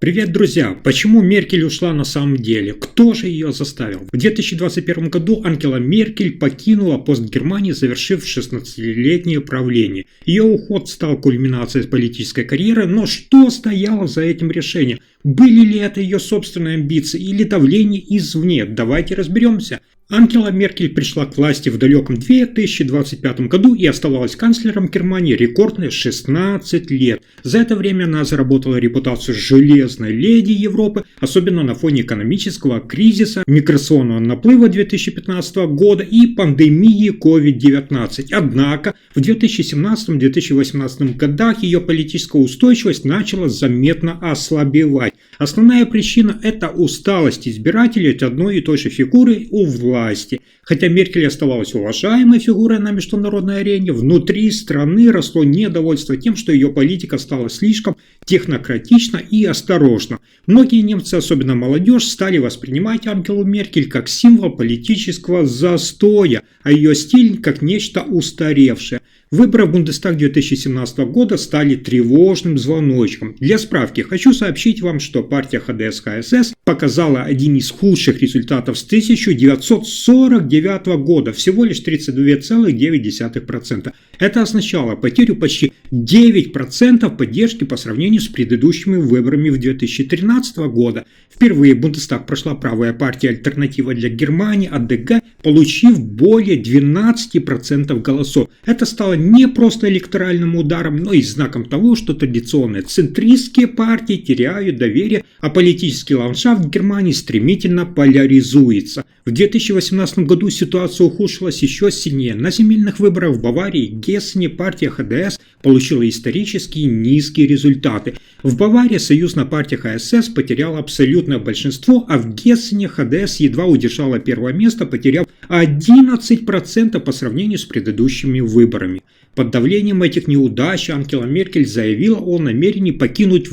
Привет, друзья! Почему Меркель ушла на самом деле? Кто же ее заставил? В 2021 году Ангела Меркель покинула пост Германии, завершив 16-летнее правление. Ее уход стал кульминацией политической карьеры, но что стояло за этим решением? Были ли это ее собственные амбиции или давление извне? Давайте разберемся. Ангела Меркель пришла к власти в далеком 2025 году и оставалась канцлером Германии рекордные 16 лет. За это время она заработала репутацию железной леди Европы, особенно на фоне экономического кризиса, миграционного наплыва 2015 года и пандемии COVID-19. Однако в 2017-2018 годах ее политическая устойчивость начала заметно ослабевать. Основная причина – это усталость избирателей от одной и той же фигуры у власти. Хотя Меркель оставалась уважаемой фигурой на международной арене, внутри страны росло недовольство тем, что ее политика стала слишком технократична и осторожна. Многие немцы, особенно молодежь, стали воспринимать Ангелу Меркель как символ политического застоя, а ее стиль как нечто устаревшее. Выборы в Бундестаг 2017 года стали тревожным звоночком. Для справки хочу сообщить вам, что партия ХДС-ХСС показала один из худших результатов с 1949 года, всего лишь 32,9%. Это означало потерю почти 9% поддержки по сравнению с предыдущими выборами в 2013 года. Впервые в Бундестаг прошла правая партия «Альтернатива для Германии» АДГ, получив более 12% голосов. Это стало не просто электоральным ударом, но и знаком того, что традиционные центристские партии теряют доверие, а политический ландшафт Германии стремительно поляризуется. В 2018 году ситуация ухудшилась еще сильнее. На земельных выборах в Баварии и Гессене партия ХДС получила исторически низкие результаты. В Баварии союзная партия ХСС потеряла абсолютное большинство, а в Гессене ХДС едва удержала первое место, потеряв 11% по сравнению с предыдущими выборами. Под давлением этих неудач Ангела Меркель заявила о намерении покинуть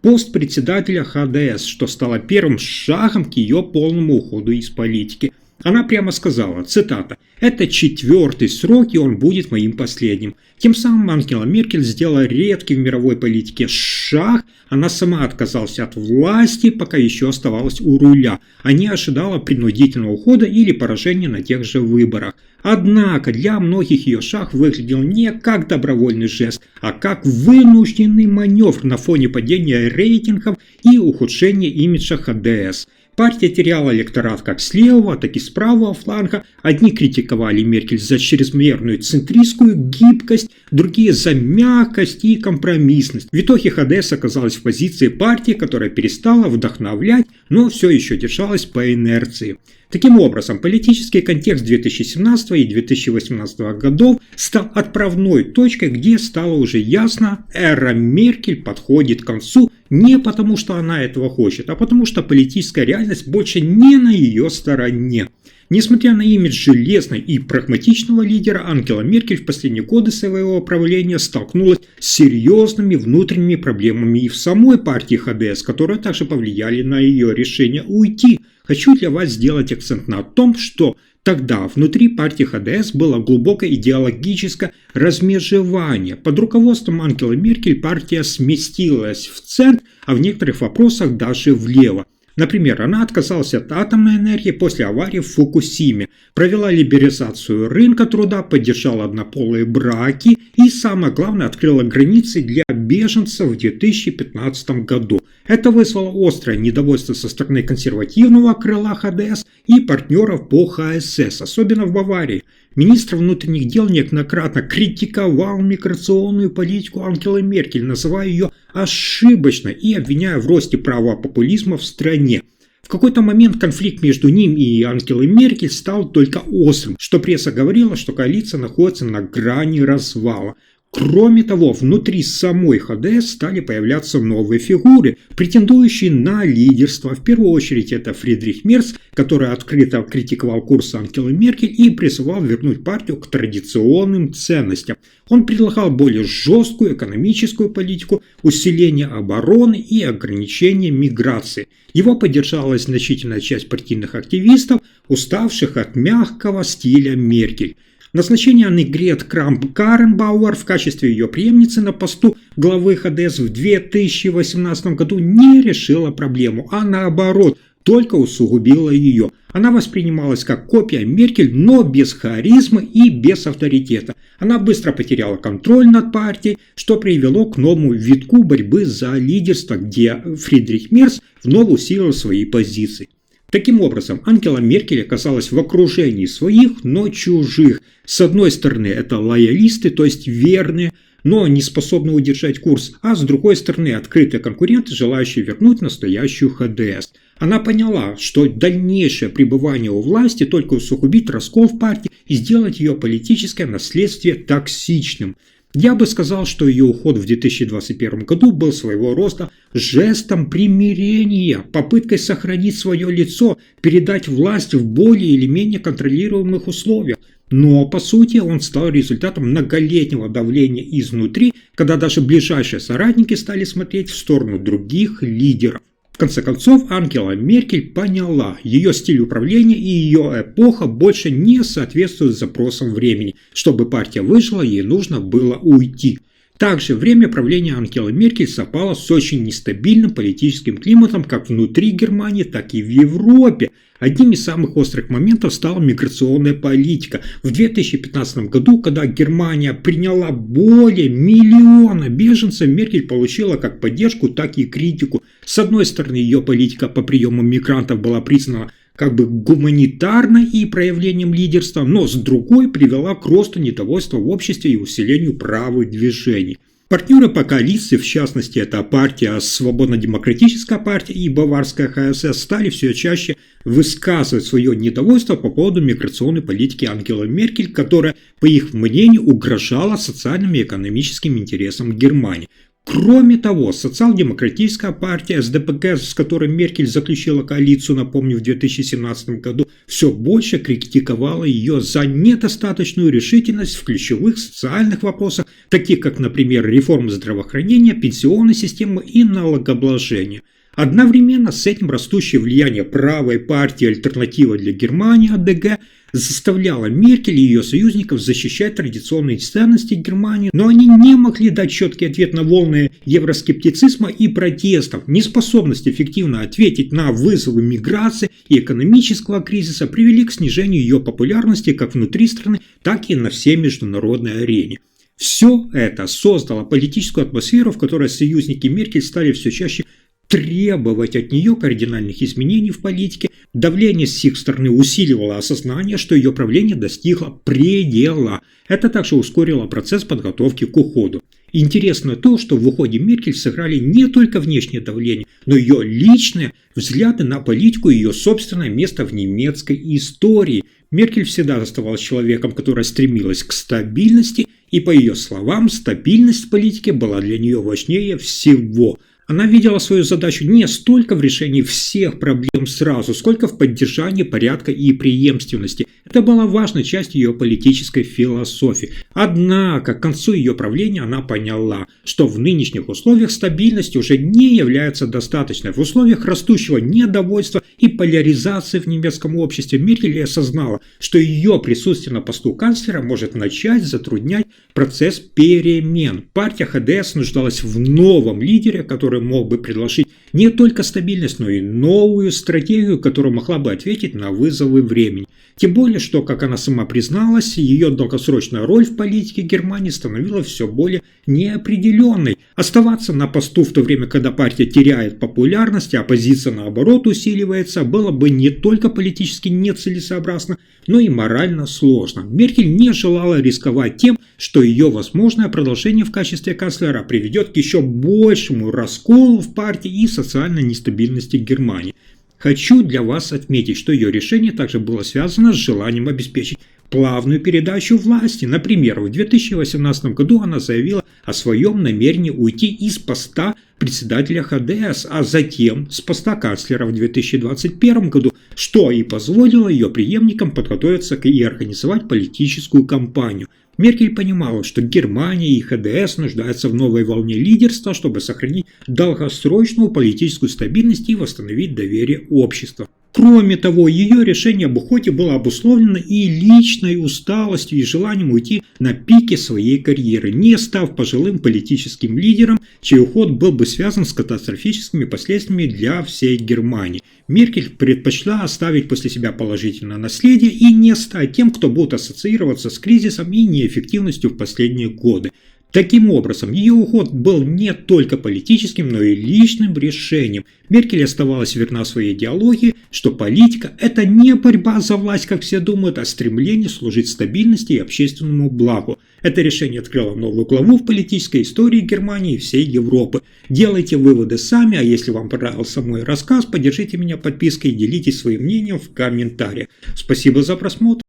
пост председателя ХДС, что стало первым шагом к ее полному уходу из политики. Она прямо сказала, цитата, «Это 4-й срок, и он будет моим последним». Тем самым Ангела Меркель сделала редкий в мировой политике шаг. Она сама отказалась от власти, пока еще оставалась у руля, а не ожидала принудительного ухода или поражения на тех же выборах. Однако для многих ее шаг выглядел не как добровольный жест, а как вынужденный маневр на фоне падения рейтингов и ухудшения имиджа ХДС. Партия теряла электорат как с левого, так и с правого фланга. Одни критиковали Меркель за чрезмерную центристскую гибкость, другие за мягкость и компромиссность. В итоге ХДС оказалась в позиции партии, которая перестала вдохновлять, но все еще держалась по инерции. Таким образом, политический контекст 2017 и 2018 годов стал отправной точкой, где стало уже ясно, эра Меркель подходит к концу не потому, что она этого хочет, а потому, что политическая реальность больше не на ее стороне. Несмотря на имидж железной и прагматичного лидера, Ангела Меркель в последние годы своего правления столкнулась с серьезными внутренними проблемами и в самой партии ХДС, которые также повлияли на ее решение уйти. Хочу для вас сделать акцент на том, что тогда внутри партии ХДС было глубокое идеологическое размежевание. Под руководством Ангелы Меркель партия сместилась в центр, а в некоторых вопросах даже влево. Например, она отказалась от атомной энергии после аварии в Фукусиме, провела либерализацию рынка труда, поддержала однополые браки и, самое главное, открыла границы для беженцев в 2015 году. Это вызвало острое недовольство со стороны консервативного крыла ХДС и партнеров по ХСС, особенно в Баварии. Министр внутренних дел неоднократно критиковал миграционную политику Ангелы Меркель, называя ее ошибочной и обвиняя в росте правого популизма в стране. В какой-то момент конфликт между ним и Ангелой Меркель стал только острым, что пресса говорила, что коалиция находится на грани развала. Кроме того, внутри самой ХДС стали появляться новые фигуры, претендующие на лидерство. В первую очередь это Фридрих Мерц, который открыто критиковал курс Ангелы Меркель и призывал вернуть партию к традиционным ценностям. Он предлагал более жесткую экономическую политику, усиление обороны и ограничение миграции. Его поддержала значительная часть партийных активистов, уставших от мягкого стиля Меркель. Назначение Аннегрет Крамп-Карренбауэр в качестве ее преемницы на посту главы ХДС в 2018 году не решило проблему, а наоборот, только усугубило ее. Она воспринималась как копия Меркель, но без харизмы и без авторитета. Она быстро потеряла контроль над партией, что привело к новому витку борьбы за лидерство, где Фридрих Мерц вновь усилил свои позиции. Таким образом, Ангела Меркель оказалась в окружении своих, но чужих. С одной стороны, это лоялисты, то есть верные, но не способны удержать курс, а с другой стороны, открытые конкуренты, желающие вернуть настоящую ХДС. Она поняла, что дальнейшее пребывание у власти только усугубит раскол в партии и сделать ее политическое наследие токсичным. Я бы сказал, что ее уход в 2021 году был своего рода жестом примирения, попыткой сохранить свое лицо, передать власть в более или менее контролируемых условиях. Но, по сути, он стал результатом многолетнего давления изнутри, когда даже ближайшие соратники стали смотреть в сторону других лидеров. В конце концов, Ангела Меркель поняла, ее стиль управления и ее эпоха больше не соответствуют запросам времени. Чтобы партия выжила, ей нужно было уйти. Также время правления Ангелы Меркель совпало с очень нестабильным политическим климатом как внутри Германии, так и в Европе. Одним из самых острых моментов стала миграционная политика. В 2015 году, когда Германия приняла более миллиона беженцев, Меркель получила как поддержку, так и критику. С одной стороны, ее политика по приему мигрантов была признана как бы гуманитарной и проявлением лидерства, но с другой привела к росту недовольства в обществе и усилению правых движений. Партнеры по коалиции, в частности, это партия Свободно-демократическая партия и Баварская ХСС, стали все чаще высказывать свое недовольство по поводу миграционной политики Ангелы Меркель, которая, по их мнению, угрожала социальным и экономическим интересам Германии. Кроме того, социал-демократическая партия СДПГ, с которой Меркель заключила коалицию, напомню, в 2017 году, все больше критиковала ее за недостаточную решительность в ключевых социальных вопросах, таких как, например, реформа здравоохранения, пенсионной системы и налогообложения. Одновременно с этим растущее влияние правой партии «Альтернатива для Германии» АДГ заставляло Меркель и ее союзников защищать традиционные ценности Германии, но они не могли дать четкий ответ на волны евроскептицизма и протестов. Неспособность эффективно ответить на вызовы миграции и экономического кризиса привели к снижению ее популярности как внутри страны, так и на всей международной арене. Все это создало политическую атмосферу, в которой союзники Меркель стали все чаще требовать от нее кардинальных изменений в политике. Давление с их стороны усиливало осознание, что ее правление достигло предела. Это также ускорило процесс подготовки к уходу. Интересно то, что в уходе Меркель сыграли не только внешнее давление, но и ее личные взгляды на политику и ее собственное место в немецкой истории. Меркель всегда оставалась человеком, который стремилась к стабильности, и, по ее словам, стабильность в политике была для нее важнее всего. Она видела свою задачу не столько в решении всех проблем сразу, сколько в поддержании порядка и преемственности. Это была важной частью ее политической философии. Однако к концу ее правления она поняла, что в нынешних условиях стабильности уже не является достаточной. В условиях растущего недовольства и поляризации в немецком обществе Меркель осознала, что ее присутствие на посту канцлера может начать затруднять процесс перемен. Партия ХДС нуждалась в новом лидере, который мог бы предложить не только стабильность, но и новую стратегию, которая могла бы ответить на вызовы времени. Тем более, что, как она сама призналась, ее долгосрочная роль в политике Германии становилась все более неопределенной. Оставаться на посту в то время, когда партия теряет популярность, а оппозиция, наоборот, усиливается, было бы не только политически нецелесообразно, но и морально сложно. Меркель не желала рисковать тем, что ее возможное продолжение в качестве канцлера приведет к еще большему расколу в партии и социальной нестабильности Германии. Хочу для вас отметить, что ее решение также было связано с желанием обеспечить плавную передачу власти. Например, в 2018 году она заявила о своем намерении уйти из поста председателя ХДС, а затем с поста канцлера в 2021 году, что и позволило ее преемникам подготовиться и организовать политическую кампанию. Меркель понимала, что Германия и ХДС нуждаются в новой волне лидерства, чтобы сохранить долгосрочную политическую стабильность и восстановить доверие общества. Кроме того, ее решение об уходе было обусловлено и личной усталостью и желанием уйти на пике своей карьеры, не став пожилым политическим лидером, чей уход был бы связан с катастрофическими последствиями для всей Германии. Меркель предпочла оставить после себя положительное наследие и не стать тем, кто будет ассоциироваться с кризисом и неэффективностью в последние годы. Таким образом, ее уход был не только политическим, но и личным решением. Меркель оставалась верна своей идеологии, что политика – это не борьба за власть, как все думают, а стремление служить стабильности и общественному благу. Это решение открыло новую главу в политической истории Германии и всей Европы. Делайте выводы сами, а если вам понравился мой рассказ, поддержите меня подпиской и делитесь своим мнением в комментариях. Спасибо за просмотр.